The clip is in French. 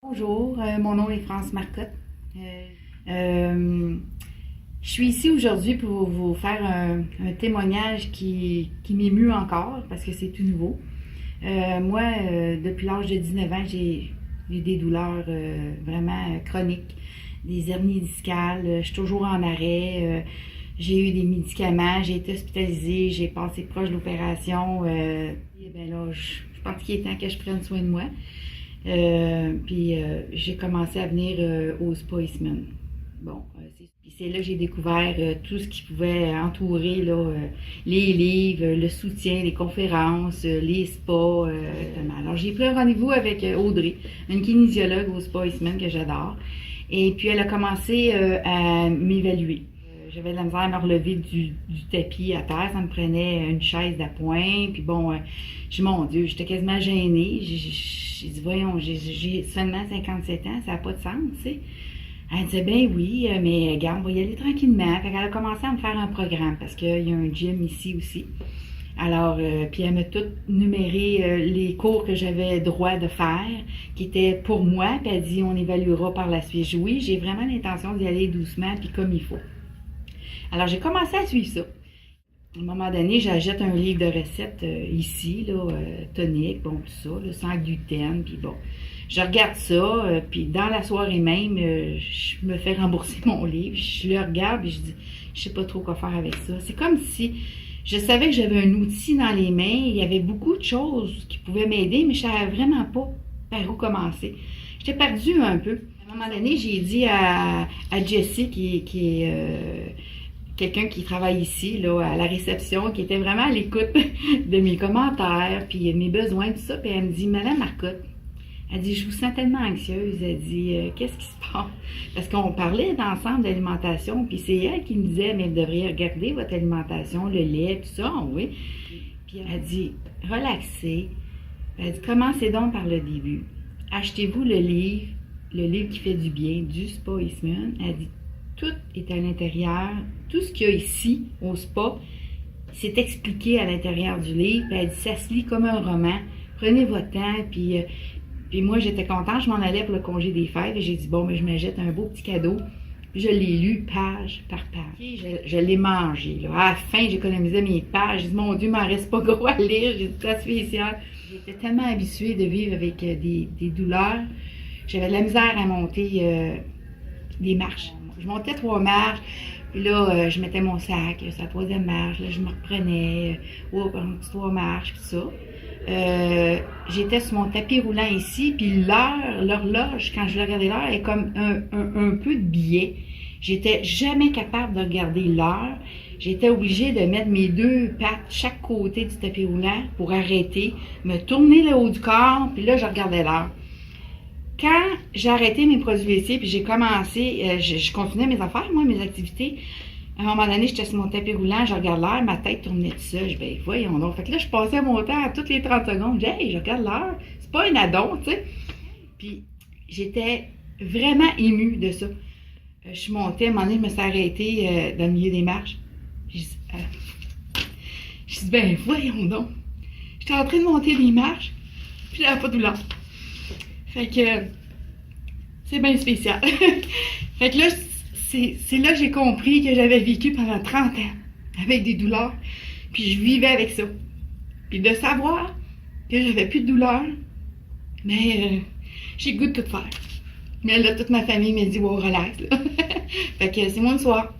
Bonjour, mon nom est France Marcotte. Euh, je suis ici aujourd'hui pour vous faire un témoignage qui m'émue encore parce que c'est tout nouveau. Moi, depuis l'âge de 19 ans, j'ai eu des douleurs vraiment chroniques, des hernies discales. Je suis toujours en arrêt. J'ai eu des médicaments, j'ai été hospitalisée, j'ai passé proche de l'opération. Et ben là, je pense qu'il est temps que je prenne soin de moi. Puis j'ai commencé à venir au Spa Eastman. Bon, puis c'est là que j'ai découvert tout ce qui pouvait entourer là, les livres, le soutien, les conférences, les spas. Alors j'ai pris un rendez-vous avec Audrey, une kinésiologue au Spa Eastman que j'adore. Et puis elle a commencé à m'évaluer. J'avais de la misère à me relever du tapis à terre. Ça me prenait une chaise d'appoint. Puis bon, mon Dieu, j'étais quasiment gênée. J'ai dit, voyons, j'ai seulement 57 ans, ça n'a pas de sens, tu sais. Elle disait, ben oui, mais regarde, on va y aller tranquillement. Fait qu'elle a commencé à me faire un programme parce qu'il y a un gym ici aussi. Alors, puis elle m'a tout numéré les cours que j'avais droit de faire, qui étaient pour moi. Puis elle dit, on évaluera par la suite. Oui, j'ai vraiment l'intention d'y aller doucement, puis comme il faut. Alors, j'ai commencé à suivre ça. À un moment donné, j'achète un livre de recettes ici, là, tonique, bon, tout ça, là, sans gluten, puis bon. Je regarde ça, puis dans la soirée même, je me fais rembourser mon livre. Je le regarde et je dis, je sais pas trop quoi faire avec ça. C'est comme si je savais que j'avais un outil dans les mains. Il y avait beaucoup de choses qui pouvaient m'aider, mais je savais vraiment pas par où commencer. J'étais perdue un peu. À un moment donné, j'ai dit à Jessie, qui est quelqu'un qui travaille ici, là, à la réception, qui était vraiment à l'écoute de mes commentaires, puis mes besoins, tout ça. Puis elle me dit, Madame Marcotte, elle dit, je vous sens tellement anxieuse. Elle dit, qu'est-ce qui se passe? Parce qu'on parlait d'ensemble d'alimentation, puis c'est elle qui me disait, mais vous devriez regarder votre alimentation, le lait, tout ça, oui. Puis elle dit, relaxez. Elle dit, commencez donc par le début. Achetez-vous le livre qui fait du bien, du Spa Eastman. Elle dit, tout est à l'intérieur. Tout ce qu'il y a ici, au spa, c'est expliqué à l'intérieur du livre. Puis elle dit, ça se lit comme un roman. Prenez votre temps. Puis moi, j'étais contente. Je m'en allais pour le congé des fêtes. Et j'ai dit, bon, mais je me jette un beau petit cadeau. Puis je l'ai lu page par page. Je l'ai mangé. Là. À la fin, j'économisais mes pages. J'ai dit, mon Dieu, il m'en reste pas gros à lire. J'ai dit, c'est spécial. J'étais tellement habituée de vivre avec des douleurs. J'avais de la misère à monter des marches. Je montais 3 marches, puis là, je mettais mon sac sur la 3e marche, là, je me reprenais, un 3 marches, puis ça. J'étais sur mon tapis roulant ici, puis l'horloge, quand je regardais l'heure, est comme un peu de biais. J'étais jamais capable de regarder l'heure. J'étais obligée de mettre mes 2 pattes chaque côté du tapis roulant pour arrêter, me tourner le haut du corps, puis là, je regardais l'heure. Quand j'ai arrêté mes produits laitiers, puis j'ai commencé, je continuais mes affaires, moi, mes activités. À un moment donné, j'étais sur mon tapis roulant, je regarde l'heure, ma tête tournait tout ça. Je dis, ben, voyons donc. Fait que là, je passais mon temps à toutes les 30 secondes. Je dis, hey, je regarde l'heure. C'est pas un addon, tu sais. Puis, j'étais vraiment émue de ça. Je suis montée, à un moment donné, je me suis arrêtée dans le milieu des marches. Je dis, ben, voyons donc. J'étais en train de monter des marches, puis j'avais pas de douleur. Fait que c'est bien spécial. Fait que là, c'est là que j'ai compris que j'avais vécu pendant 30 ans avec des douleurs. Puis je vivais avec ça. Puis de savoir que j'avais plus de douleur, mais j'ai le goût de tout faire. Mais là, toute ma famille m'a dit, wow, relax, là. Fait que c'est moi le soir.